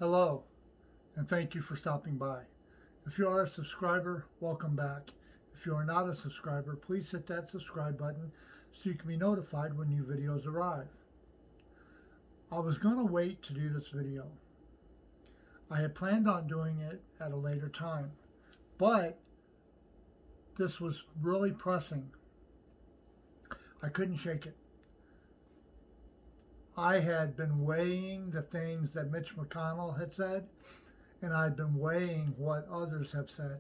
Hello, and thank you for stopping by. If you are a subscriber, welcome back. If you are not a subscriber, please hit that subscribe button so you can be notified when new videos arrive. I was going to wait to do this video. I had planned on doing it at a later time, but this was really pressing. I couldn't shake it. I had been weighing the things that Mitch McConnell had said, and I'd been weighing what others have said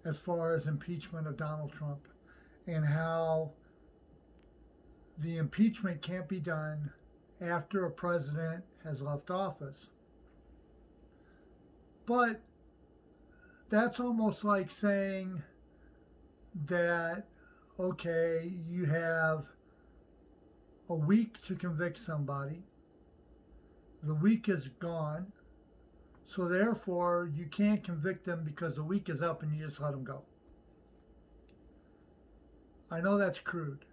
as far as impeachment of Donald Trump and how the impeachment can't be done after a president has left office. But that's almost like saying that, okay, you have a week to convict somebody. The week is gone. So therefore, you can't convict them because the week is up and you just let them go. I know that's crude.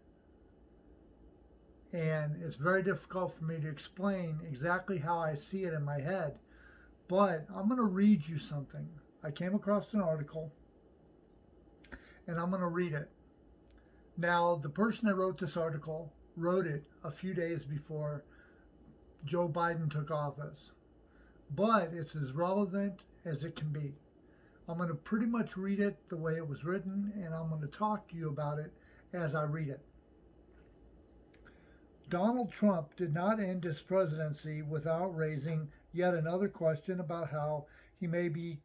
And it's very difficult for me to explain exactly how I see it in my head. But I'm going to read you something. I came across an article, and I'm going to read it. Now, the person that wrote this article wrote it a few days before Joe Biden took office. But it's as relevant as it can be. I'm going to pretty much read it the way it was written, and I'm going to talk to you about it as I read it. Donald Trump did not end his presidency without raising yet another question about how he may be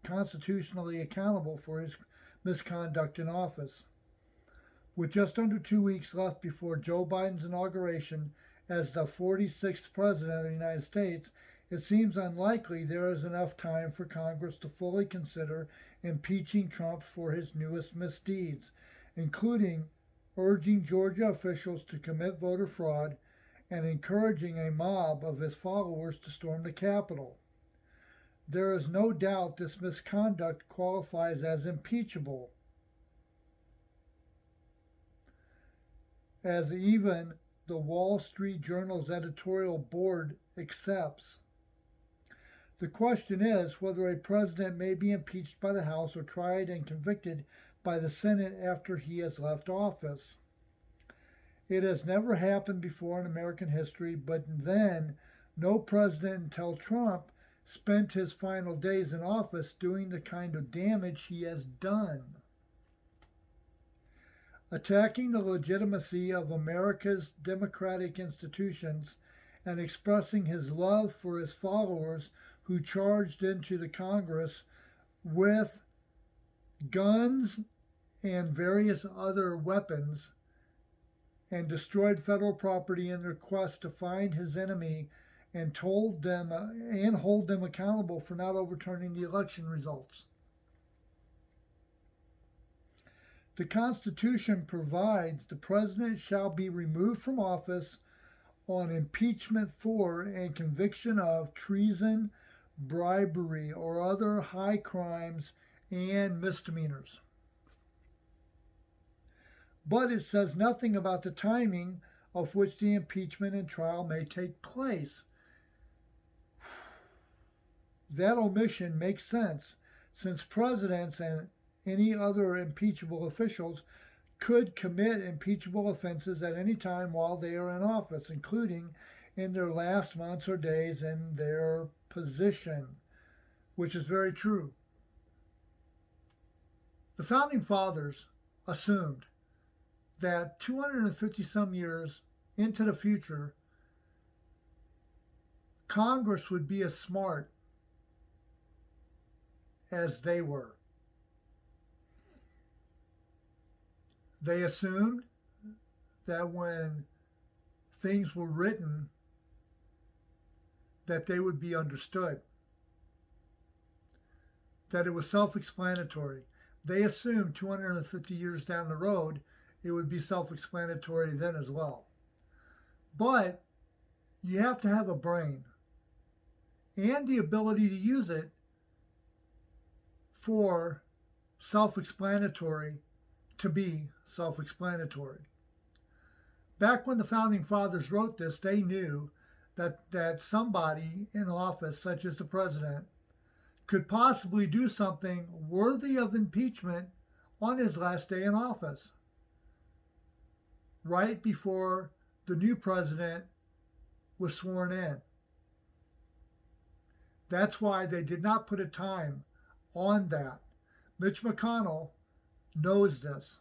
constitutionally accountable for his misconduct in office. With just under 2 weeks left before Joe Biden's inauguration as the 46th president of the United States, it seems unlikely there is enough time for Congress to fully consider impeaching Trump for his newest misdeeds, including urging Georgia officials to commit voter fraud and encouraging a mob of his followers to storm the Capitol. There is no doubt this misconduct qualifies as impeachable, as even the Wall Street Journal's editorial board accepts. The question is whether a president may be impeached by the House or tried and convicted by the Senate after he has left office. It has never happened before in American history, but then no president until Trump spent his final days in office doing the kind of damage he has done. Attacking the legitimacy of America's democratic institutions and expressing his love for his followers who charged into the Congress with guns and various other weapons and destroyed federal property in their quest to find his enemy and hold them accountable for not overturning the election results. The Constitution provides the president shall be removed from office on impeachment for and conviction of treason, bribery, or other high crimes and misdemeanors. But it says nothing about the timing of which the impeachment and trial may take place. That omission makes sense, since presidents and any other impeachable officials could commit impeachable offenses at any time while they are in office, including in their last months or days in their position, which is very true. The Founding Fathers assumed that 250 some years into the future, Congress would be as smart as they were. They assumed that when things were written, that they would be understood, that it was self-explanatory. They assumed 250 years down the road, it would be self-explanatory then as well. But you have to have a brain and the ability to use it for self-explanatory to be self-explanatory. Back when the Founding Fathers wrote this, they knew that somebody in office, such as the president, could possibly do something worthy of impeachment on his last day in office, right before the new president was sworn in. That's why they did not put a time on that. Mitch McConnell knows this.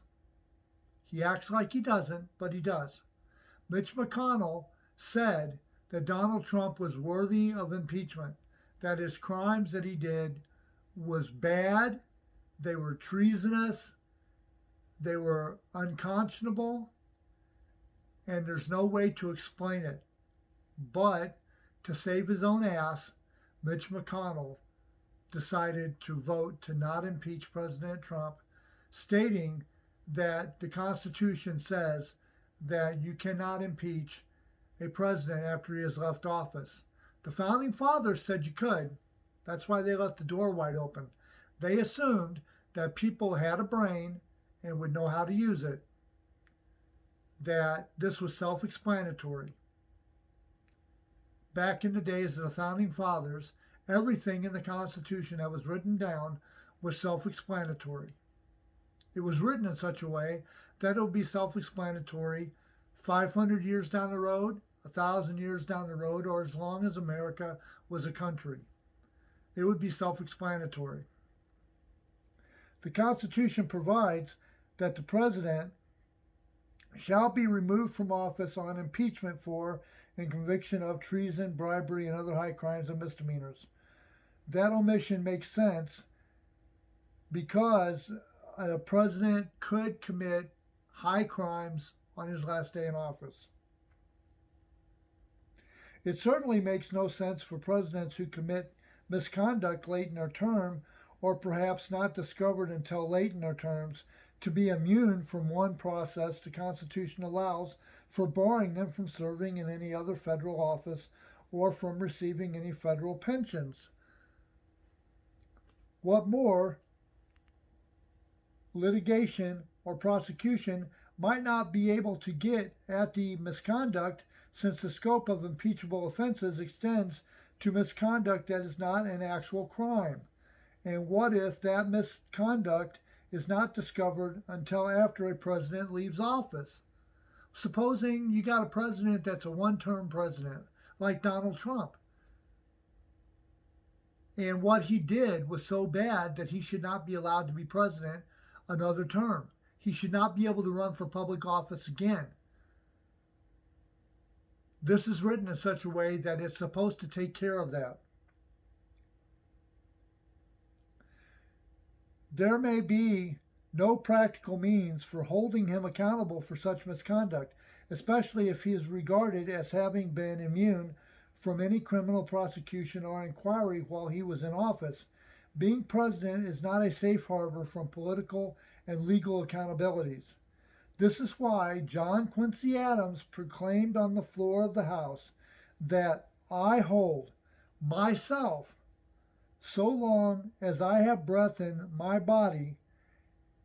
He acts like he doesn't, but he does. Mitch McConnell said that Donald Trump was worthy of impeachment, that his crimes that he did was bad, they were treasonous, they were unconscionable, and there's no way to explain it. But to save his own ass, Mitch McConnell decided to vote to not impeach President Trump, stating that the Constitution says that you cannot impeach a president after he has left office. The Founding Fathers said you could. That's why they left the door wide open. They assumed that people had a brain and would know how to use it, that this was self-explanatory. Back in the days of the Founding Fathers, everything in the Constitution that was written down was self-explanatory. It was written in such a way that it would be self-explanatory 500 years down the road, 1,000 years down the road, or as long as America was a country. It would be self-explanatory. The Constitution provides that the president shall be removed from office on impeachment for and conviction of treason, bribery, and other high crimes and misdemeanors. That omission makes sense because a president could commit high crimes on his last day in office. It certainly makes no sense for presidents who commit misconduct late in their term, or perhaps not discovered until late in their terms, to be immune from one process the Constitution allows for barring them from serving in any other federal office or from receiving any federal pensions. What more, litigation or prosecution might not be able to get at the misconduct, since the scope of impeachable offenses extends to misconduct that is not an actual crime. And what if that misconduct is not discovered until after a president leaves office? Supposing you got a president that's a one-term president, like Donald Trump, and what he did was so bad that he should not be allowed to be president another term. He should not be able to run for public office again. This is written in such a way that it's supposed to take care of that. There may be no practical means for holding him accountable for such misconduct, especially if he is regarded as having been immune from any criminal prosecution or inquiry while he was in office. Being president is not a safe harbor from political and legal accountabilities. This is why John Quincy Adams proclaimed on the floor of the House that I hold myself, so long as I have breath in my body,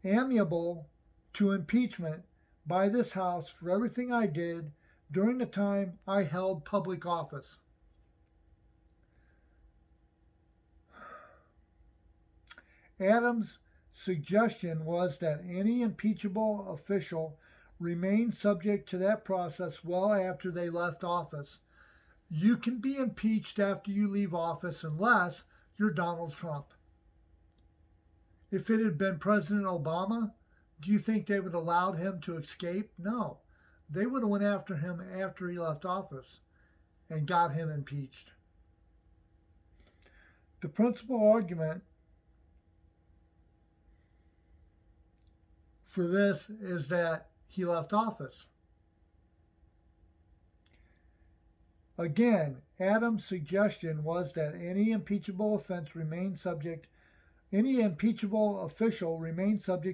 amenable to impeachment by this House for everything I did during the time I held public office. Adams' suggestion was that any impeachable official remain subject to that process well after they left office. You can be impeached after you leave office unless you're Donald Trump. If it had been President Obama, do you think they would have allowed him to escape? No. They would have went after him after he left office and got him impeached. The principal argument for this is that he left office. Again, Adams' suggestion was that any impeachable official remain subject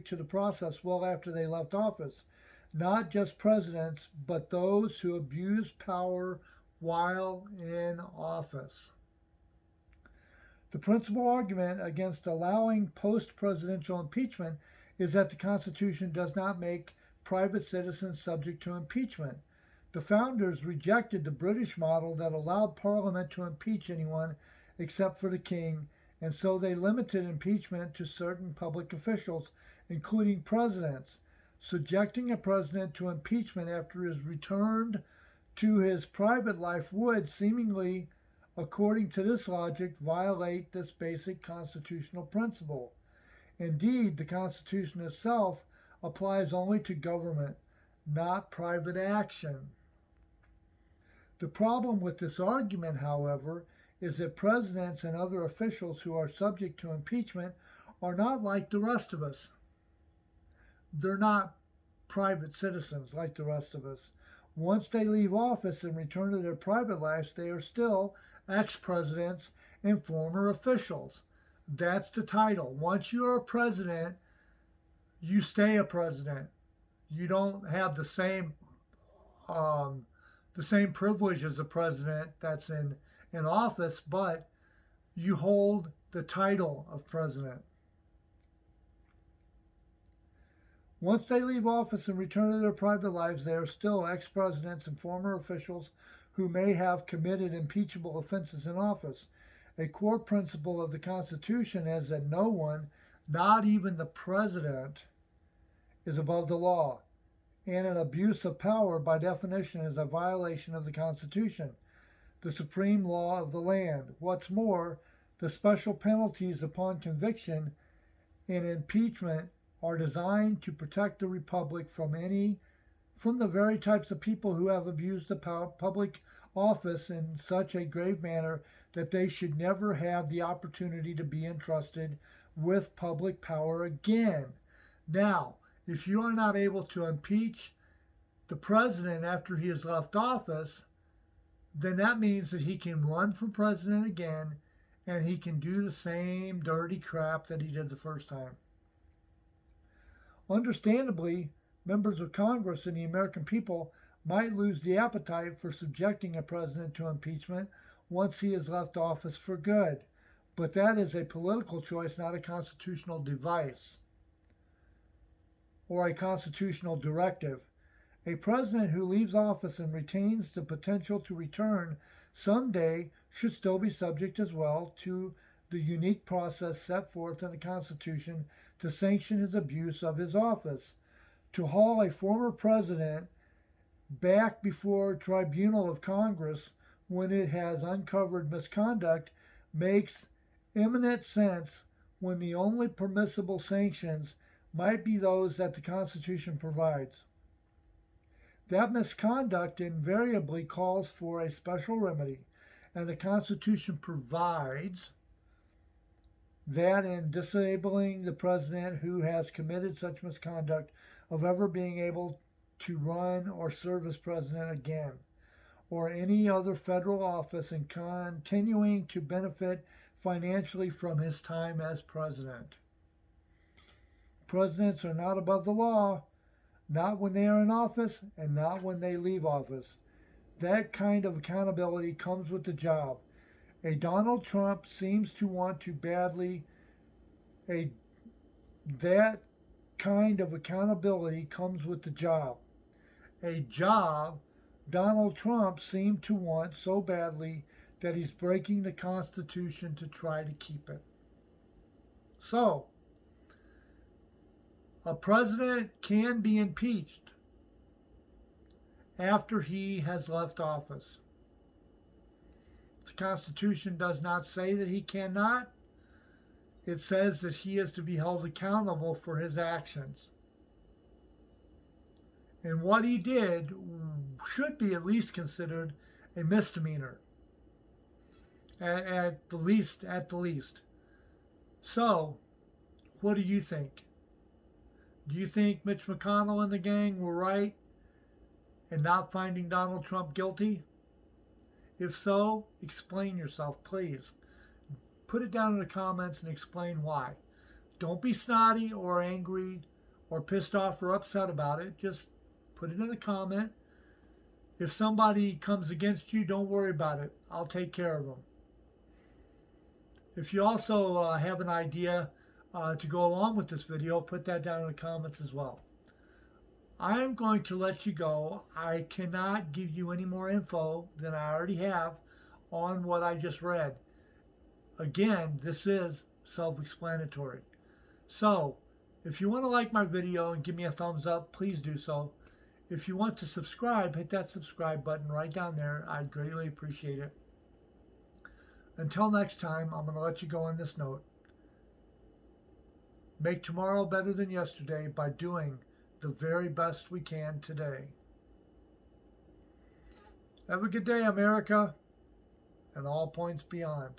to the process well after they left office. Not just presidents, but those who abuse power while in office. The principal argument against allowing post-presidential impeachment is that the Constitution does not make private citizens subject to impeachment. The founders rejected the British model that allowed Parliament to impeach anyone except for the king, and so they limited impeachment to certain public officials, including presidents. Subjecting a president to impeachment after his return to his private life would, seemingly, according to this logic, violate this basic constitutional principle. Indeed, the Constitution itself applies only to government, not private action. The problem with this argument, however, is that presidents and other officials who are subject to impeachment are not like the rest of us. They're not private citizens like the rest of us. Once they leave office and return to their private lives, they are still ex-presidents and former officials. That's the title. Once you're a president, you stay a president. You don't have the same privilege as a president that's in office, but you hold the title of president. Once they leave office and return to their private lives, they are still ex-presidents and former officials who may have committed impeachable offenses in office. A core principle of the Constitution is that no one, not even the president, is above the law, and an abuse of power, by definition, is a violation of the Constitution, the supreme law of the land. What's more, the special penalties upon conviction in impeachment are designed to protect the Republic from the very types of people who have abused the public office in such a grave manner that they should never have the opportunity to be entrusted with public power again. Now, if you are not able to impeach the president after he has left office, then that means that he can run for president again and he can do the same dirty crap that he did the first time. Understandably, members of Congress and the American people might lose the appetite for subjecting a president to impeachment once he has left office for good. But that is a political choice, not a constitutional device or a constitutional directive. A president who leaves office and retains the potential to return someday should still be subject as well to the unique process set forth in the Constitution to sanction his abuse of his office. To haul a former president back before a tribunal of Congress when it has uncovered misconduct makes eminent sense when the only permissible sanctions might be those that the Constitution provides. That misconduct invariably calls for a special remedy, and the Constitution provides that in disabling the president who has committed such misconduct of ever being able to run or serve as president again, or any other federal office, and continuing to benefit financially from his time as president. Presidents are not above the law, not when they are in office and not when they leave office. That kind of accountability comes with the job. A Donald Trump seems to want to badly. That kind of accountability comes with the job. A job Donald Trump seemed to want so badly that he's breaking the Constitution to try to keep it. So, a president can be impeached after he has left office. The Constitution does not say that he cannot. It says that he is to be held accountable for his actions. And what he did should be at least considered a misdemeanor. At the least. So, what do you think? Do you think Mitch McConnell and the gang were right in not finding Donald Trump guilty? If so, explain yourself, please. Put it down in the comments and explain why. Don't be snotty or angry or pissed off or upset about it. Just put it in the comment. If somebody comes against you, don't worry about it. I'll take care of them. If you also have an idea to go along with this video, put that down in the comments as well. I'm going to let you go. I cannot give you any more info than I already have on what I just read. Again, this is self-explanatory. So, if you want to like my video and give me a thumbs up, please do so. If you want to subscribe, hit that subscribe button right down there. I'd greatly appreciate it. Until next time, I'm going to let you go on this note. Make tomorrow better than yesterday by doing the very best we can today. Have a good day, America, and all points beyond.